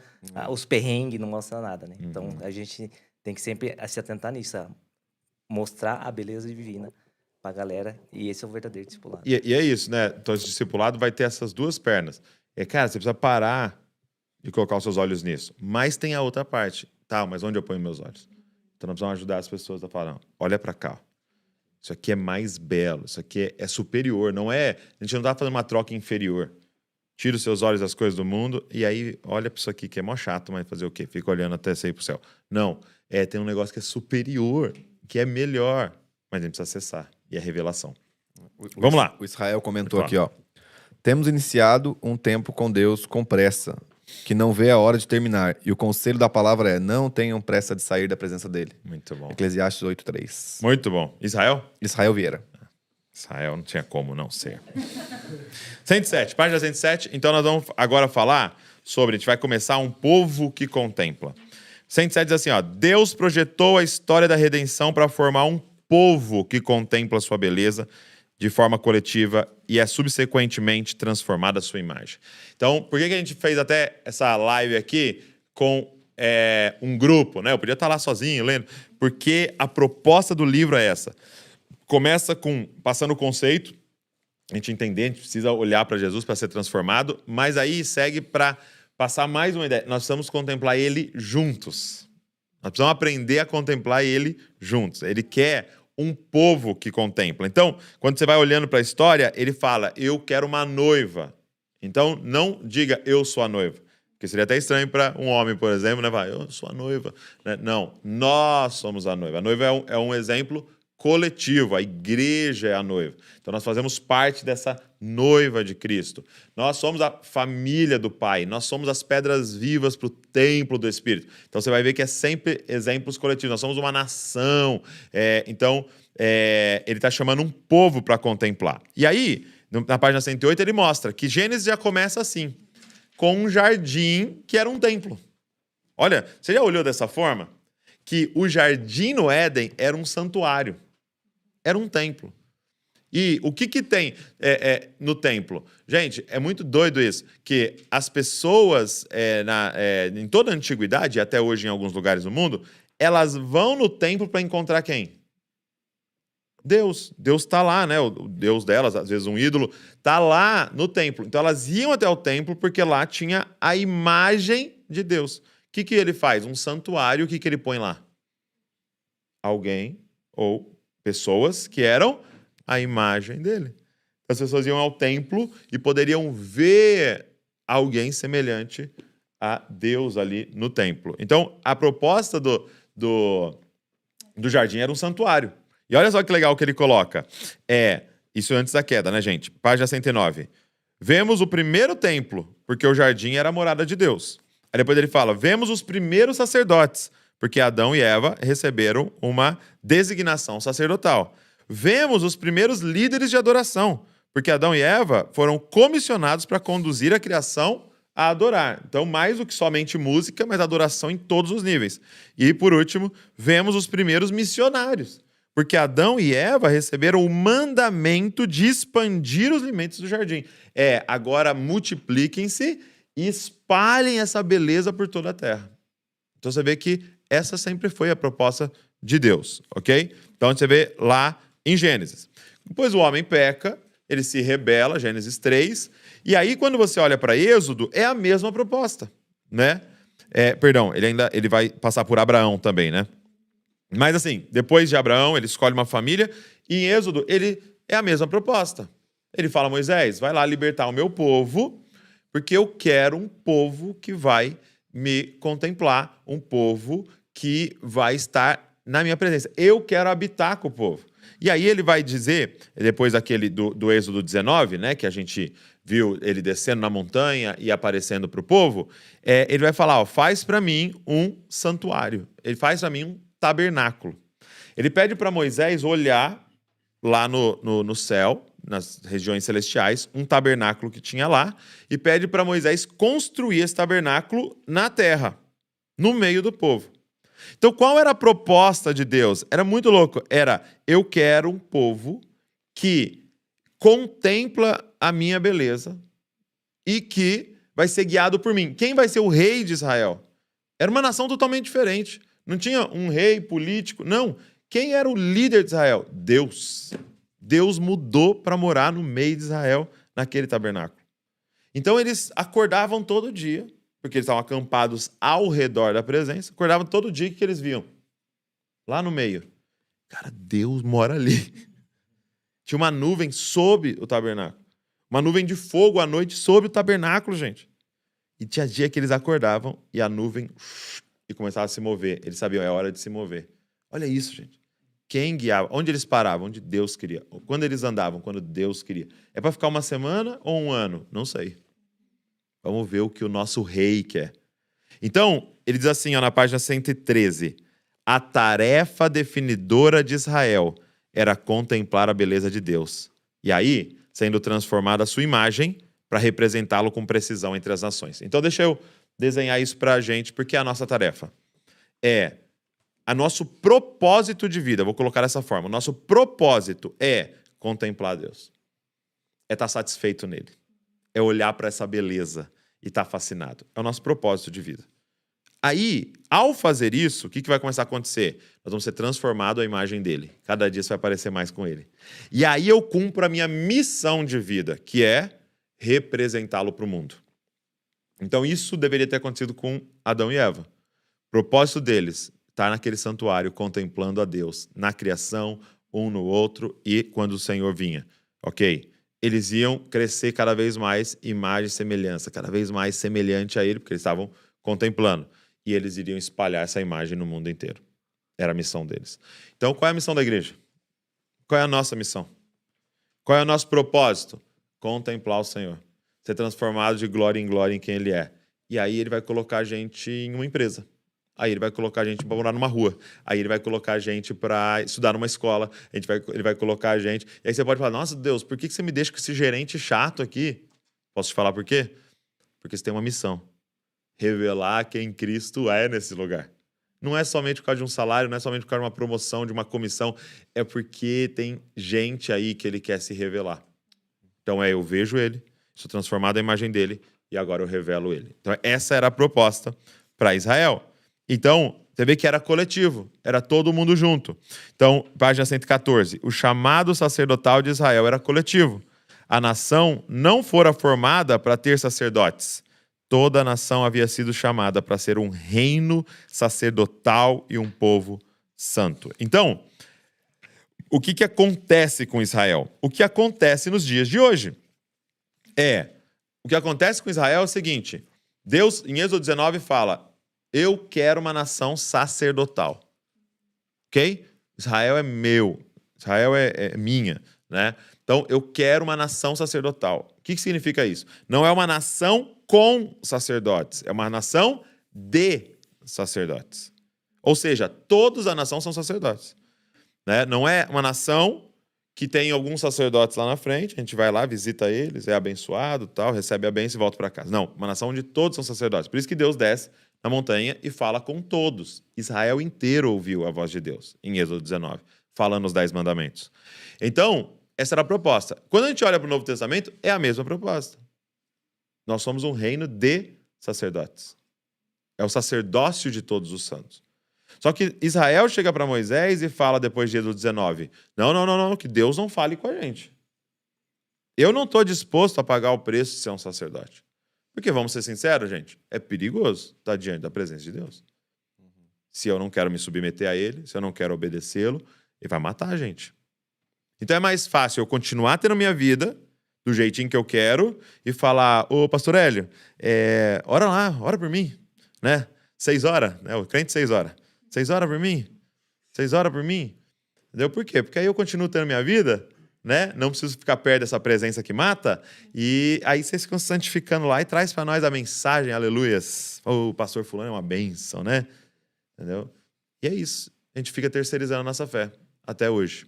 os perrengues, não mostra nada, né? Então, a gente tem que sempre se atentar nisso, mostrar a beleza divina pra galera, e esse é o verdadeiro discipulado. E é isso, né? Então, esse discipulado vai ter essas duas pernas. Cara, você precisa parar de colocar os seus olhos nisso. Mas tem a outra parte. Tá, mas onde eu ponho meus olhos? Então, nós precisamos ajudar as pessoas a falar, não, olha para cá. Isso aqui é mais belo, isso aqui é superior. Não é, a gente não está fazendo uma troca inferior. Tira os seus olhos das coisas do mundo e aí olha para isso aqui que é mó chato, mas fazer o quê? Fica olhando até sair pro céu. Não, tem um negócio que é superior, que é melhor, mas a gente precisa acessar. E é revelação. Vamos lá. O Israel comentou aqui, ó. Temos iniciado um tempo com Deus com pressa, que não vê a hora de terminar. E o conselho da palavra é, não tenham pressa de sair da presença dele. Muito bom. Eclesiastes 8:3. Muito bom. Israel? Israel Vieira. Israel não tinha como não ser. 107, página 107. Então nós vamos agora falar sobre, a gente vai começar um povo que contempla. 107 diz assim, ó, Deus projetou a história da redenção para formar um povo que contempla a sua beleza de forma coletiva e é subsequentemente transformada a sua imagem. Então, por que a gente fez até essa live aqui com um grupo, né? Eu podia estar lá sozinho lendo, porque a proposta do livro é essa. Começa passando o conceito, a gente entender, a gente precisa olhar para Jesus para ser transformado, mas aí segue para passar mais uma ideia. Nós precisamos contemplar ele juntos. Nós precisamos aprender a contemplar ele juntos. Ele quer um povo que contempla. Então, quando você vai olhando para a história, ele fala, eu quero uma noiva. Então, não diga, eu sou a noiva. Porque seria até estranho para um homem, por exemplo, né? Eu sou a noiva. Não, nós somos a noiva. A noiva é um exemplo coletivo. A igreja é a noiva. Então nós fazemos parte dessa noiva de Cristo. Nós somos a família do Pai. Nós somos as pedras vivas para o templo do Espírito. Então você vai ver que é sempre exemplos coletivos. Nós somos uma nação. Ele está chamando um povo para contemplar. E aí, na página 108, ele mostra que Gênesis já começa assim, com um jardim que era um templo. Olha, você já olhou dessa forma? Que o jardim no Éden era um santuário. Era um templo. E o que tem no templo? Gente, é muito doido isso, que as pessoas, em toda a antiguidade, e até hoje em alguns lugares do mundo, elas vão no templo para encontrar quem? Deus. Deus está lá, né? O Deus delas, às vezes um ídolo, está lá no templo. Então elas iam até o templo porque lá tinha a imagem de Deus. O que ele faz? Um santuário, o que ele põe lá? Alguém ou pessoas que eram a imagem dele. As pessoas iam ao templo e poderiam ver alguém semelhante a Deus ali no templo. Então, a proposta do jardim era um santuário. E olha só que legal que ele coloca. Isso antes da queda, né, gente? Página 109. Vemos o primeiro templo, porque o jardim era a morada de Deus. Aí depois ele fala, vemos os primeiros sacerdotes, porque Adão e Eva receberam uma designação sacerdotal. Vemos os primeiros líderes de adoração, porque Adão e Eva foram comissionados para conduzir a criação a adorar. Então, mais do que somente música, mas adoração em todos os níveis. E, por último, vemos os primeiros missionários, porque Adão e Eva receberam o mandamento de expandir os limites do jardim. Agora multipliquem-se e espalhem essa beleza por toda a terra. Então você vê que essa sempre foi a proposta de Deus, ok? Então você vê lá em Gênesis. Depois o homem peca, ele se rebela, Gênesis 3, e aí quando você olha para Êxodo, é a mesma proposta, né? Ele vai passar por Abraão também, né? Mas assim, depois de Abraão, ele escolhe uma família, e em Êxodo, ele é a mesma proposta. Ele fala, Moisés, vai lá libertar o meu povo, porque eu quero um povo que vai me contemplar, um povo que vai estar na minha presença. Eu quero habitar com o povo. E aí ele vai dizer, depois daquele do Êxodo 19, né, que a gente viu ele descendo na montanha e aparecendo para o povo, ele vai falar, faz para mim um santuário. Ele faz para mim um tabernáculo. Ele pede para Moisés olhar lá no céu, nas regiões celestiais, um tabernáculo que tinha lá, e pede para Moisés construir esse tabernáculo na terra, no meio do povo. Então, qual era a proposta de Deus? Era muito louco. Eu quero um povo que contempla a minha beleza e que vai ser guiado por mim. Quem vai ser o rei de Israel? Era uma nação totalmente diferente. Não tinha um rei político, não. Quem era o líder de Israel? Deus. Deus mudou para morar no meio de Israel, naquele tabernáculo. Então eles acordavam todo dia, porque eles estavam acampados ao redor da presença, acordavam todo dia que eles viam. Lá no meio. Cara, Deus mora ali. Tinha uma nuvem sob o tabernáculo. Uma nuvem de fogo à noite sob o tabernáculo, gente. E tinha dia que eles acordavam e a nuvem e começava a se mover. Eles sabiam, é hora de se mover. Olha isso, gente. Quem guiava? Onde eles paravam? Onde Deus queria. Quando eles andavam? Quando Deus queria. É para ficar uma semana ou um ano? Não sei. Vamos ver o que o nosso rei quer. Então, ele diz assim, na página 113. A tarefa definidora de Israel era contemplar a beleza de Deus. E aí, sendo transformada a sua imagem para representá-lo com precisão entre as nações. Então, deixa eu desenhar isso para a gente, porque é a nossa tarefa. A nosso propósito de vida, vou colocar dessa forma, o nosso propósito é contemplar Deus. É estar satisfeito nele. É olhar para essa beleza e estar fascinado. É o nosso propósito de vida. Aí, ao fazer isso, o que vai começar a acontecer? Nós vamos ser transformados à imagem dele. Cada dia você vai parecer mais com ele. E aí eu cumpro a minha missão de vida, que é representá-lo para o mundo. Então isso deveria ter acontecido com Adão e Eva. O propósito deles, estar naquele santuário contemplando a Deus, na criação, um no outro e quando o Senhor vinha. Ok? Eles iam crescer cada vez mais imagem e semelhança, cada vez mais semelhante a ele, porque eles estavam contemplando. E eles iriam espalhar essa imagem no mundo inteiro. Era a missão deles. Então, qual é a missão da igreja? Qual é a nossa missão? Qual é o nosso propósito? Contemplar o Senhor. Ser transformado de glória em glória em quem Ele é. E aí Ele vai colocar a gente em uma empresa. Aí Ele vai colocar a gente para morar numa rua. Aí Ele vai colocar a gente para estudar numa escola. Ele vai colocar a gente... E aí você pode falar, nossa, Deus, por que você me deixa com esse gerente chato aqui? Posso te falar por quê? Porque você tem uma missão. Revelar quem Cristo é nesse lugar. Não é somente por causa de um salário, não é somente por causa de uma promoção, de uma comissão. É porque tem gente aí que Ele quer se revelar. Então eu vejo Ele, sou transformado à imagem dEle e agora eu revelo Ele. Então essa era a proposta para Israel. Então, você vê que era coletivo, era todo mundo junto. Então, página 114, o chamado sacerdotal de Israel era coletivo. A nação não fora formada para ter sacerdotes. Toda a nação havia sido chamada para ser um reino sacerdotal e um povo santo. Então, o que acontece com Israel? O que acontece nos dias de hoje? O que acontece com Israel é o seguinte, Deus, em Êxodo 19, fala, eu quero uma nação sacerdotal. Ok? Israel é meu. Israel é minha, né? Então, eu quero uma nação sacerdotal. O que significa isso? Não é uma nação com sacerdotes. É uma nação de sacerdotes. Ou seja, todos da nação são sacerdotes. Né? Não é uma nação que tem alguns sacerdotes lá na frente, a gente vai lá, visita eles, é abençoado, tal, recebe a bênção e volta para casa. Não, uma nação onde todos são sacerdotes. Por isso que Deus desce na montanha e fala com todos. Israel inteiro ouviu a voz de Deus, em Êxodo 19, falando os 10 mandamentos. Então, essa era a proposta. Quando a gente olha para o Novo Testamento, é a mesma proposta. Nós somos um reino de sacerdotes. É o sacerdócio de todos os santos. Só que Israel chega para Moisés e fala depois de Êxodo 19, não, que Deus não fale com a gente. Eu não estou disposto a pagar o preço de ser um sacerdote. Porque, vamos ser sinceros, gente, é perigoso estar diante da presença de Deus. Se eu não quero me submeter a Ele, se eu não quero obedecê-lo, Ele vai matar a gente. Então é mais fácil eu continuar tendo minha vida do jeitinho que eu quero e falar, ô pastor Hélio, ora lá, ora por mim, né? 6 horas, né? O crente 6 horas. 6 horas por mim? 6 horas por mim? Entendeu? Por quê? Porque aí eu continuo tendo minha vida, né? Não preciso ficar perto dessa presença que mata. E aí vocês ficam se santificando lá e traz para nós a mensagem, aleluias. O pastor fulano é uma bênção, né? Entendeu? E é isso. A gente fica terceirizando a nossa fé até hoje.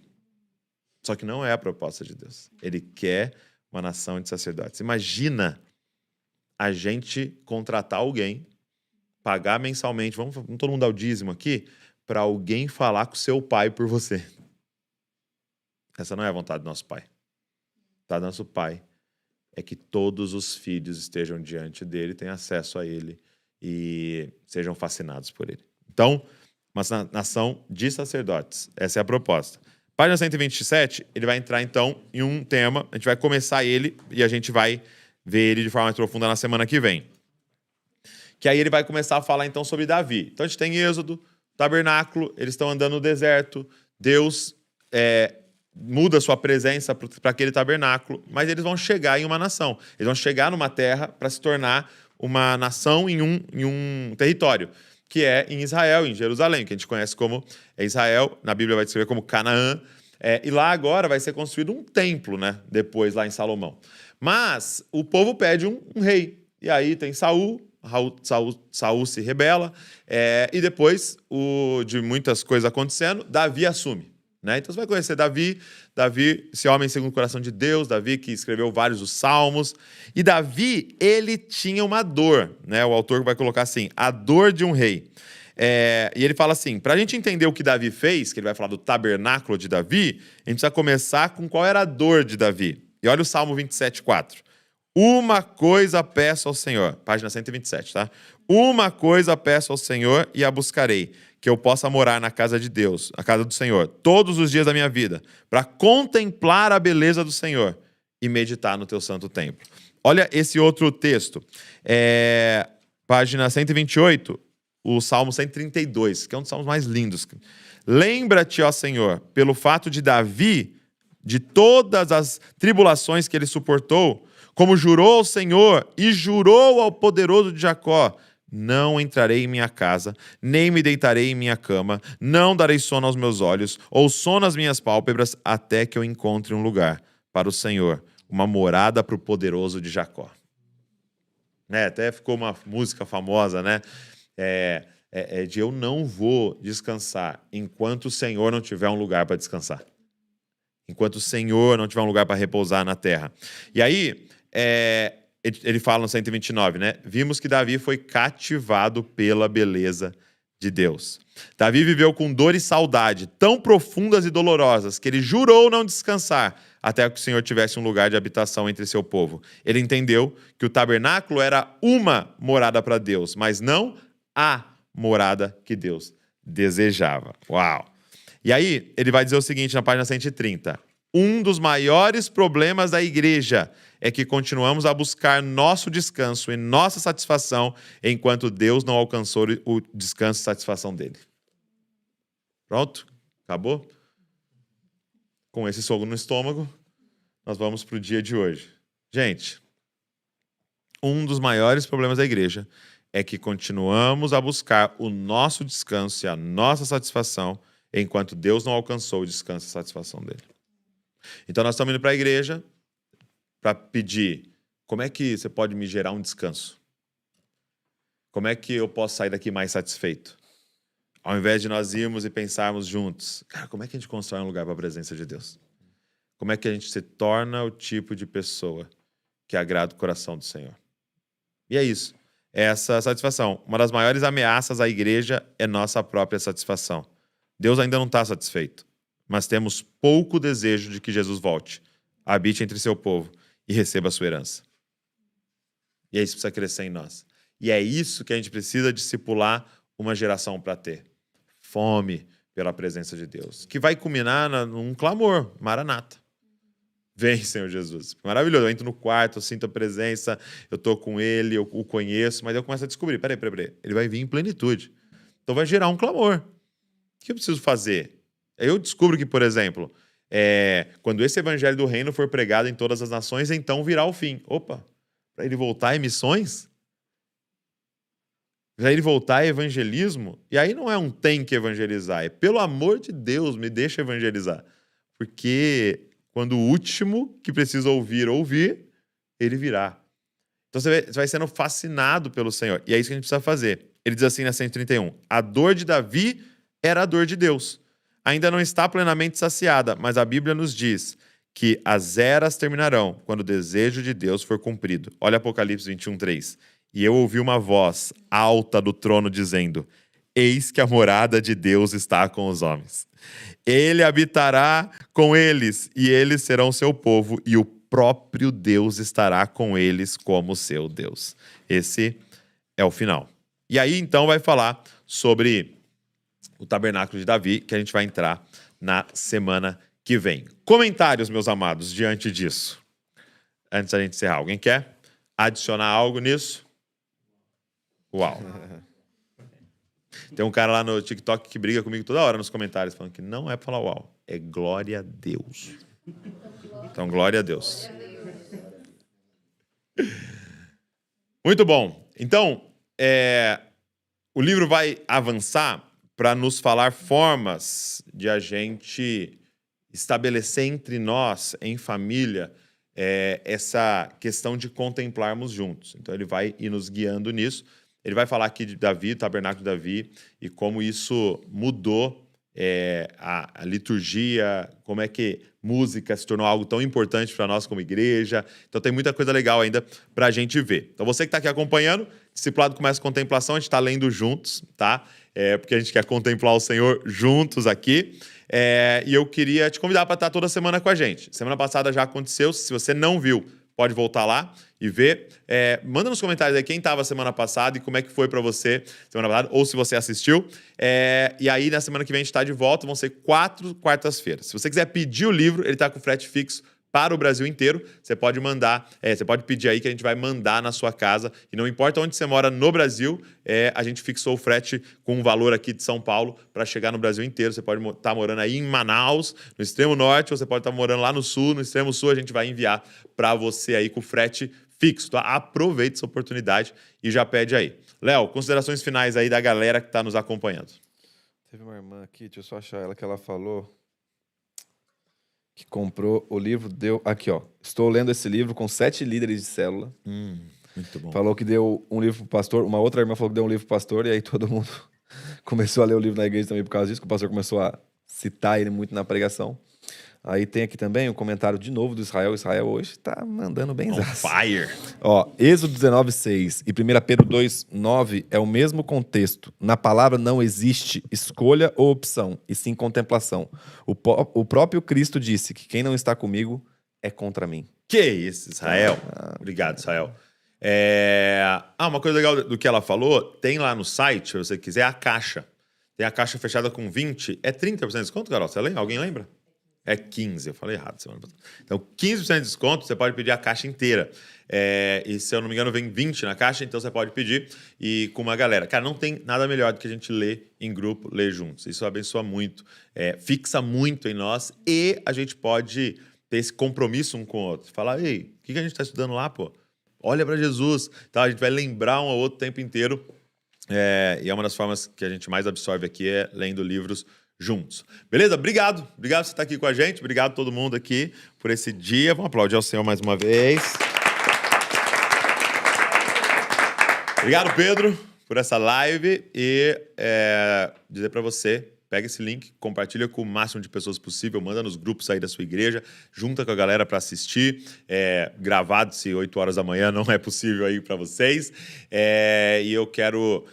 Só que não é a proposta de Deus. Ele quer uma nação de sacerdotes. Imagina a gente contratar alguém, pagar mensalmente, vamos todo mundo dar o dízimo aqui, para alguém falar com o seu pai por você. Essa não é a vontade do nosso pai. A vontade do nosso pai é que todos os filhos estejam diante dele, tenham acesso a ele e sejam fascinados por ele. Então, uma nação de sacerdotes. Essa é a proposta. Página 127, ele vai entrar, então, em um tema. A gente vai começar ele e a gente vai ver ele de forma mais profunda na semana que vem. Que aí ele vai começar a falar, então, sobre Davi. Então, a gente tem Êxodo, tabernáculo, eles estão andando no deserto, Deus muda sua presença para aquele tabernáculo, mas eles vão chegar em uma nação. Eles vão chegar numa terra para se tornar uma nação em um território, que é em Israel, em Jerusalém, que a gente conhece como Israel, na Bíblia vai descrever como Canaã, e lá agora vai ser construído um templo, né? Depois, lá em Salomão. Mas o povo pede um rei, e aí tem Saul se rebela, e depois de muitas coisas acontecendo, Davi assume. Né? Então você vai conhecer Davi, esse homem segundo o coração de Deus, Davi que escreveu vários dos salmos. E Davi, ele tinha uma dor, né? O autor vai colocar assim, a dor de um rei. E ele fala assim, para a gente entender o que Davi fez, que ele vai falar do tabernáculo de Davi, a gente precisa começar com qual era a dor de Davi. E olha o Salmo 27:4. Uma coisa peço ao Senhor, página 127, tá? Uma coisa peço ao Senhor e a buscarei, que eu possa morar na casa de Deus, na casa do Senhor, todos os dias da minha vida, para contemplar a beleza do Senhor e meditar no teu santo templo. Olha esse outro texto, página 128, o Salmo 132, que é um dos salmos mais lindos. Lembra-te, ó Senhor, pelo fato de Davi, de todas as tribulações que ele suportou, como jurou ao Senhor e jurou ao poderoso de Jacó, não entrarei em minha casa, nem me deitarei em minha cama, não darei sono aos meus olhos, ou sono às minhas pálpebras, até que eu encontre um lugar para o Senhor, uma morada para o poderoso de Jacó. Até ficou uma música famosa, né? De eu não vou descansar enquanto o Senhor não tiver um lugar para descansar. Enquanto o Senhor não tiver um lugar para repousar na terra. E aí, ele fala no 129, né? Vimos que Davi foi cativado pela beleza de Deus. Davi viveu com dor e saudade tão profundas e dolorosas que ele jurou não descansar até que o Senhor tivesse um lugar de habitação entre seu povo. Ele entendeu que o tabernáculo era uma morada para Deus, mas não a morada que Deus desejava. Uau! E aí, ele vai dizer o seguinte na página 130. Um dos maiores problemas da igreja é que continuamos a buscar nosso descanso e nossa satisfação enquanto Deus não alcançou o descanso e satisfação dele. Pronto? Acabou? Com esse soco no estômago, nós vamos para o dia de hoje. Gente, um dos maiores problemas da igreja é que continuamos a buscar o nosso descanso e a nossa satisfação enquanto Deus não alcançou o descanso e a satisfação dele. Então nós estamos indo para a igreja para pedir, como é que você pode me gerar um descanso? Como é que eu posso sair daqui mais satisfeito? Ao invés de nós irmos e pensarmos juntos, cara, como é que a gente constrói um lugar para a presença de Deus? Como é que a gente se torna o tipo de pessoa que agrada o coração do Senhor? E é isso. É essa satisfação. Uma das maiores ameaças à igreja é nossa própria satisfação. Deus ainda não está satisfeito, mas temos pouco desejo de que Jesus volte, habite entre seu povo e receba a sua herança. E é isso que precisa crescer em nós. E é isso que a gente precisa discipular uma geração para ter. Fome pela presença de Deus. Que vai culminar num clamor, Maranata. Vem, Senhor Jesus. Maravilhoso. Eu entro no quarto, eu sinto a presença, eu estou com Ele, eu o conheço, mas eu começo a descobrir, peraí. Ele vai vir em plenitude. Então vai gerar um clamor. O que eu preciso fazer? Eu descubro que, por exemplo, quando esse evangelho do reino for pregado em todas as nações, então virá o fim. Opa, para ele voltar em missões? Para ele voltar em evangelismo? E aí não é um tem que evangelizar, é pelo amor de Deus, me deixa evangelizar. Porque quando o último que precisa ouvir, ele virá. Então você vai sendo fascinado pelo Senhor. E é isso que a gente precisa fazer. Ele diz assim na 131, a dor de Davi era a dor de Deus. Ainda não está plenamente saciada, mas a Bíblia nos diz que as eras terminarão quando o desejo de Deus for cumprido. Olha Apocalipse 21:3. E eu ouvi uma voz alta do trono dizendo, eis que a morada de Deus está com os homens. Ele habitará com eles, e eles serão seu povo, e o próprio Deus estará com eles como seu Deus. Esse é o final. E aí, então, vai falar sobre o tabernáculo de Davi, que a gente vai entrar na semana que vem. Comentários, meus amados, diante disso. Antes da gente encerrar. Alguém quer adicionar algo nisso? Uau. Tem um cara lá no TikTok que briga comigo toda hora nos comentários, falando que não é pra falar uau, é glória a Deus. Então, glória a Deus. Muito bom. Então, o livro vai avançar para nos falar formas de a gente estabelecer entre nós, em família, essa questão de contemplarmos juntos. Então, ele vai ir nos guiando nisso. Ele vai falar aqui de Davi, o tabernáculo de Davi, e como isso mudou a liturgia, como é que música se tornou algo tão importante para nós como igreja. Então tem muita coisa legal ainda para a gente ver. Então você que está aqui acompanhando, Discipulado Começa com Contemplação, a gente está lendo juntos, tá? Porque a gente quer contemplar o Senhor juntos aqui. E eu queria te convidar para estar toda semana com a gente. Semana passada já aconteceu, se você não viu, pode voltar lá e ver. Manda nos comentários aí quem estava semana passada e como é que foi para você semana passada, ou se você assistiu. E aí, na semana que vem, a gente está de volta. Vão ser 4 quartas-feiras. Se você quiser pedir o livro, ele está com frete fixo para o Brasil inteiro. Você pode mandar, você pode pedir aí que a gente vai mandar na sua casa. E não importa onde você mora no Brasil, a gente fixou o frete com um valor aqui de São Paulo para chegar no Brasil inteiro. Você pode estar morando aí em Manaus, no extremo norte, ou você pode estar morando lá no sul, no extremo sul, a gente vai enviar para você aí com frete fixo, tá? Aproveite essa oportunidade e já pede aí. Léo, considerações finais aí da galera que está nos acompanhando. Teve uma irmã aqui, deixa eu só achar ela, que ela falou que comprou o livro, deu... Aqui, ó. Estou lendo esse livro com 7 líderes de célula. Muito bom. Falou que deu um livro pro pastor. Uma outra irmã falou que deu um livro pro pastor. E aí todo mundo começou a ler o livro na igreja também por causa disso. Que o pastor começou a citar ele muito na pregação. Aí tem aqui também um comentário de novo do Israel. Israel hoje tá mandando bem On zaço. fire. Ó, Êxodo 19:6 e 1 Pedro 2:9 é o mesmo contexto. Na palavra não existe escolha ou opção, e sim contemplação. O próprio Cristo disse que quem não está comigo é contra mim. Que isso, Israel. Obrigado, Israel. Uma coisa legal do que ela falou, tem lá no site, se você quiser, a caixa. Tem a caixa fechada com 20, é 30% de desconto, Carol? Você lembra? Alguém lembra? É 15, eu falei errado semana passada. Então, 15% de desconto, você pode pedir a caixa inteira. E se eu não me engano, vem 20 na caixa, então você pode pedir e com uma galera. Cara, não tem nada melhor do que a gente ler em grupo, ler juntos. Isso abençoa muito, fixa muito em nós e a gente pode ter esse compromisso um com o outro. Falar, ei, o que a gente está estudando lá, pô? Olha para Jesus. Então, a gente vai lembrar um ao outro o tempo inteiro. E é uma das formas que a gente mais absorve aqui, é lendo livros juntos. Beleza? Obrigado. Obrigado por você estar aqui com a gente. Obrigado a todo mundo aqui por esse dia. Vamos aplaudir ao Senhor mais uma vez. Obrigado, Pedro, por essa live. E dizer para você, pega esse link, compartilha com o máximo de pessoas possível, manda nos grupos aí da sua igreja, junta com a galera para assistir. Gravado, se 8 horas da manhã não é possível aí para vocês. E eu quero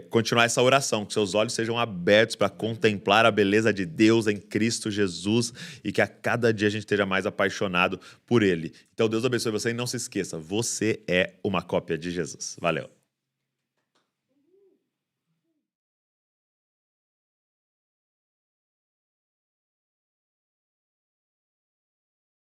continuar essa oração, que seus olhos sejam abertos para contemplar a beleza de Deus em Cristo Jesus e que a cada dia a gente esteja mais apaixonado por Ele. Então Deus abençoe você e não se esqueça, você é uma cópia de Jesus. Valeu!